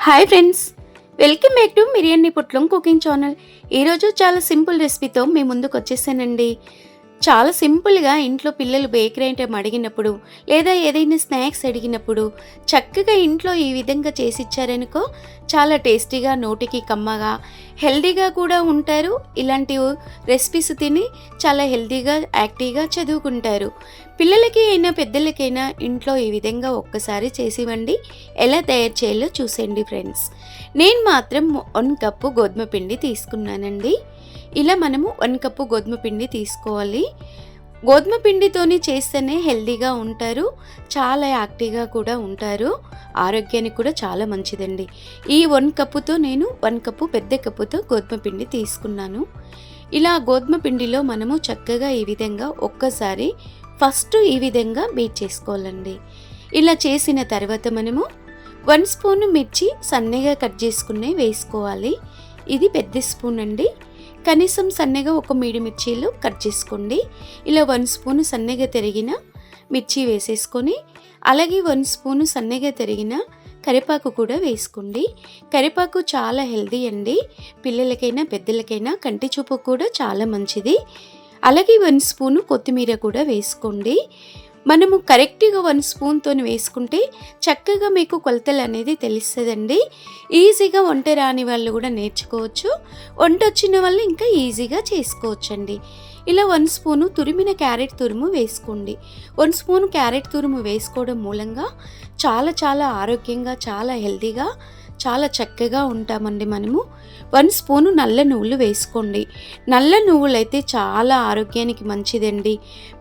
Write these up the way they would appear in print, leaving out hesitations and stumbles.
Hi friends, welcome back to మిరియాని పొట్లం cooking channel. ఈరోజు చాలా సింపుల్ రెసిపీతో మీ ముందుకు వచ్చేసానండి. చాలా సింపుల్గా ఇంట్లో పిల్లలు బేకరీ ఐటెం అడిగినప్పుడు లేదా ఏదైనా స్నాక్స్ అడిగినప్పుడు చక్కగా ఇంట్లో ఈ విధంగా చేసి ఇచ్చారనుకో చాలా టేస్టీగా, నోటికి కమ్మగా, హెల్తీగా కూడా ఉంటారు. ఇలాంటి రెసిపీస్ తిని చాలా హెల్తీగా, యాక్టివ్గా చదువుకుంటారు. పిల్లలకి అయినా పెద్దలకైనా ఇంట్లో ఈ విధంగా ఒక్కసారి చేసివ్వండి. ఎలా తయారు చేయాలో చూసేయండి ఫ్రెండ్స్. నేను మాత్రం 1 కప్పు గోధుమ పిండి తీసుకున్నానండి. ఇలా మనము 1 కప్పు గోధుమ పిండి తీసుకోవాలి. గోధుమ పిండితోని చేస్తేనే హెల్తీగా ఉంటారు, చాలా యాక్టివ్గా కూడా ఉంటారు, ఆరోగ్యానికి కూడా చాలా మంచిదండి. ఈ 1 కప్పుతో నేను 1 కప్పు పెద్ద కప్పుతో గోధుమ పిండి తీసుకున్నాను. ఇలా గోధుమ పిండిలో మనము చక్కగా ఈ విధంగా ఒక్కసారి ఫస్ట్ ఈ విధంగా బీట్ చేసుకోవాలండి. ఇలా చేసిన తర్వాత మనము 1 స్పూన్ మిర్చి సన్నగా కట్ చేసుకునే వేసుకోవాలి. ఇది పెద్ద స్పూన్ అండి. కనీసం సన్నగా ఒక మీడియం మిర్చీలు కట్ చేసుకోండి. ఇలా 1 స్పూన్ సన్నగా తరిగిన మిర్చి వేసేసుకొని, అలాగే 1 స్పూన్ సన్నగా తరిగిన కరివేపాకు కూడా వేసుకోండి. కరివేపాకు చాలా హెల్దీ అండి. పిల్లలకైనా పెద్దలకైనా కంటి చూపు కూడా చాలా మంచిది. అలాగే 1 స్పూను కొత్తిమీర కూడా వేసుకోండి. మనము కరెక్ట్గా 1 స్పూన్తో వేసుకుంటే చక్కగా మీకు కొలతలు అనేది తెలుస్తుందండి. ఈజీగా వంట రాని వాళ్ళు కూడా నేర్చుకోవచ్చు, వంట వచ్చిన వాళ్ళు ఇంకా ఈజీగా చేసుకోవచ్చండి. ఇలా 1 స్పూను తురిమిన క్యారెట్ తురుము వేసుకోండి. 1 స్పూన్ క్యారెట్ తురుము వేసుకోవడం మూలంగా చాలా చాలా ఆరోగ్యంగా, చాలా హెల్తీగా, చాలా చక్కగా ఉంటామండి మనము. 1 స్పూను నల్ల నువ్వులు వేసుకోండి. నల్ల నువ్వులు అయితే చాలా ఆరోగ్యానికి మంచిదండి.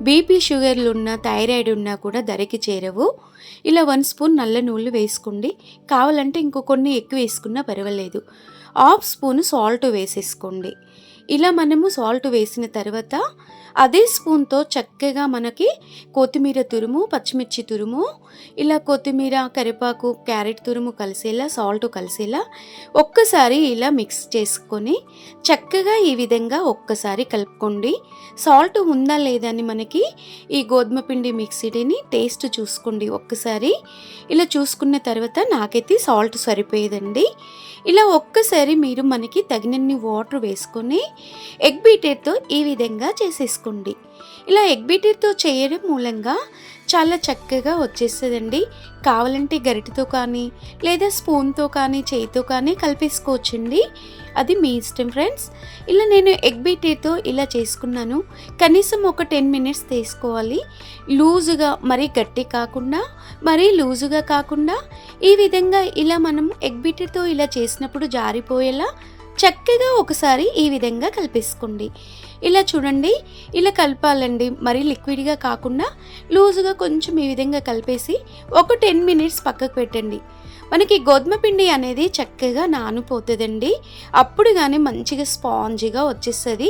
బీపీ, షుగర్లు ఉన్నా, థైరాయిడ్ ఉన్నా కూడా ధరకి చేరవు. ఇలా 1 స్పూన్ నల్ల నువ్వులు వేసుకోండి. కావాలంటే ఇంకో కొన్ని ఎక్కువ వేసుకున్నా పర్వాలేదు. 1/2 స్పూను సాల్ట్ వేసేసుకోండి. ఇలా మనము సాల్ట్ వేసిన తర్వాత అదే స్పూన్తో చక్కగా మనకి కొత్తిమీర తురుము, పచ్చిమిర్చి తురుము, ఇలా కొత్తిమీర, కరివేపాకు, క్యారెట్ తురుము కలిసేలా, సాల్ట్ కలిసేలా ఒక్కసారి ఇలా మిక్స్ చేసుకొని చక్కగా ఈ విధంగా ఒక్కసారి కలుపుకోండి. సాల్ట్ ఉందా లేదా అని మనకి ఈ గోధుమ పిండి మిక్సీని టేస్ట్ చూసుకోండి ఒక్కసారి. ఇలా చూసుకున్న తర్వాత నాకైతే సాల్ట్ సరిపోయేదండి. ఇలా ఒక్కసారి మీరు మనకి తగినన్ని వాటర్ వేసుకొని ఎగ్ బీటర్తో ఈ విధంగా చేసేసుకోండి. ఇలా ఎగ్ బీటర్తో చేయడం మూలంగా చాలా చక్కగా వచ్చేస్తుందండి. కావాలంటే గరిటెతో కానీ లేదా స్పూన్తో కానీ చేయితో కానీ కలిపేసుకోవచ్చండి. అది మీ ఇష్టం ఫ్రెండ్స్. ఇలా నేను ఎగ్ బీటర్తో ఇలా చేసుకున్నాను. కనీసం ఒక 10 మినిట్స్ తీసుకోవాలి. లూజుగా, మరీ గట్టి కాకుండా, మరీ లూజుగా కాకుండా ఈ విధంగా ఇలా మనం ఎగ్ బీటర్తో ఇలా చేసినప్పుడు జారిపోయేలా చక్కగా ఒకసారి ఈ విధంగా కలిపేసుకోండి. ఇలా చూడండి, ఇలా కలపాలండి. మరీ లిక్విడ్గా కాకుండా లూజుగా కొంచెం ఈ విధంగా కలిపేసి ఒక 10 మినిట్స్ పక్కకు పెట్టండి. మనకి గోధుమ పిండి అనేది చక్కగా నానిపోతుందండి. అప్పుడు కానీ మంచిగా స్పాంజీగా వచ్చేస్తుంది.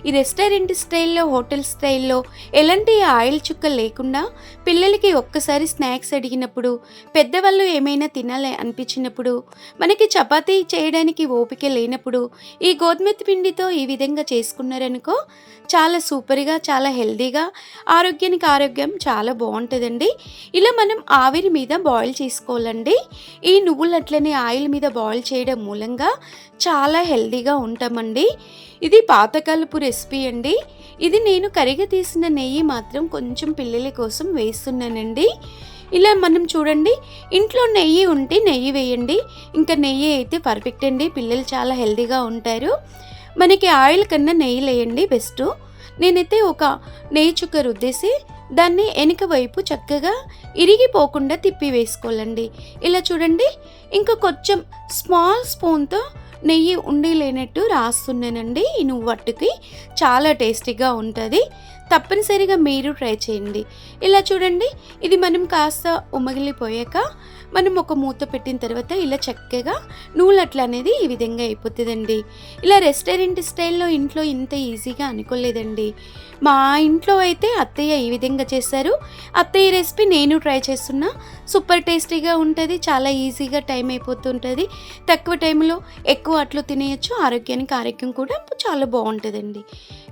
ఈ రెస్టారెంట్ స్టైల్లో, హోటల్ స్టైల్లో ఎలాంటి ఆయిల్ చుక్క లేకుండా పిల్లలకి ఒక్కసారి స్నాక్స్ అడిగినప్పుడు, పెద్దవాళ్ళు ఏమైనా తినాలి అనిపించినప్పుడు, మనకి చపాతీ చేయడానికి ఓపిక లేనప్పుడు ఈ గోధుమ పిండితో ఈ విధంగా చేసుకున్నారనుకో చాలా సూపర్గా, చాలా హెల్తీగా, ఆరోగ్యానికి ఆరోగ్యం చాలా బాగుంటుందండి. ఇలా మనం ఆవిరి మీద బాయిల్ చేసుకోవాలండి. ఈ నువ్వులు అట్లనే ఆయిల్ మీద బాయిల్ చేయడం మూలంగా చాలా హెల్తీగా ఉంటామండి. ఇది పాతకాలపు రెసిపీ అండి. ఇది నేను కరిగి తీసిన నెయ్యి మాత్రం కొంచెం పిల్లల కోసం వేస్తున్నానండి. ఇలా మనం చూడండి, ఇంట్లో నెయ్యి ఉంటే నెయ్యి వేయండి. ఇంకా నెయ్యి అయితే పర్ఫెక్ట్ అండి. పిల్లలు చాలా హెల్తీగా ఉంటారు. మనకి ఆయిల్ కన్నా నెయ్యి వేయండి బెస్ట్. నేనైతే ఒక నెయ్యి చుక్క రుద్దేసి దాన్ని వెనుక వైపు చక్కగా ఇరిగిపోకుండా తిప్పి వేసుకోవాలండి. ఇలా చూడండి, ఇంకా కొంచెం స్మాల్ స్పూన్తో నెయ్యి ఉండి లేనట్టు రాస్తున్నానండి. ఈ నువ్వట్టుకి చాలా టేస్టీగా ఉంటుంది. తప్పనిసరిగా మీరు ట్రై చేయండి. ఇలా చూడండి, ఇది మనం కాస్త ఉమ్మగిలిపోయాక మనం ఒక మూత పెట్టిన తర్వాత ఇలా చక్కగా నువ్వులట్లు అనేది ఈ విధంగా అయిపోతుందండి. ఇలా రెస్టారెంట్ స్టైల్లో ఇంట్లో ఇంత ఈజీగా అనుకోలేదండి. మా ఇంట్లో అయితే అత్తయ్య ఈ విధంగా చేశారు. అత్తయ్య రెసిపీ నేను ట్రై చేస్తున్నా. సూపర్ టేస్టీగా ఉంటుంది. చాలా ఈజీగా టైం అయిపోతుంటుంది. తక్కువ టైంలో ఎక్కువ అట్లు తినేయచ్చు. ఆరోగ్యానికి ఆరోగ్యం కూడా చాలా బాగుంటుందండి.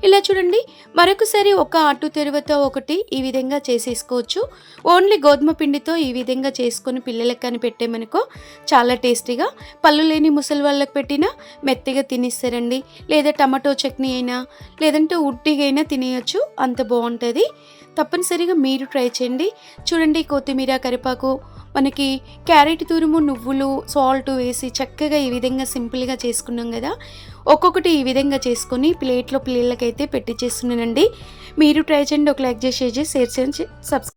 ఇలా చూడండి, మరొకసారి ఒక అటు తర్వాత ఒకటి ఈ విధంగా చేసేసుకోవచ్చు. ఓన్లీ గోధుమ పిండితో ఈ విధంగా చేసుకొని పిల్లలు పిల్లలకి కానీ పెట్టామనుకో చాలా టేస్టీగా పళ్ళు లేని ముసలి వాళ్ళకి పెట్టినా మెత్తగా తినేస్తారండి. లేదా టమాటో చట్నీ అయినా లేదంటే ఉట్టిగా అయినా తినేయచ్చు, అంత బాగుంటుంది. తప్పనిసరిగా మీరు ట్రై చేయండి. చూడండి, కొత్తిమీర, కరివేపాకు, మనకి క్యారెట్ తురుము, నువ్వులు, సాల్ట్ వేసి చక్కగా ఈ విధంగా సింపుల్గా చేసుకున్నాం కదా. ఒక్కొక్కటి ఈ విధంగా చేసుకొని ప్లేట్లో పిల్లలకైతే పెట్టి చేస్తున్నానండి. మీరు ట్రై చేయండి. ఒక లైక్ చేసి షేర్ చేసి సబ్స్క్రైబ్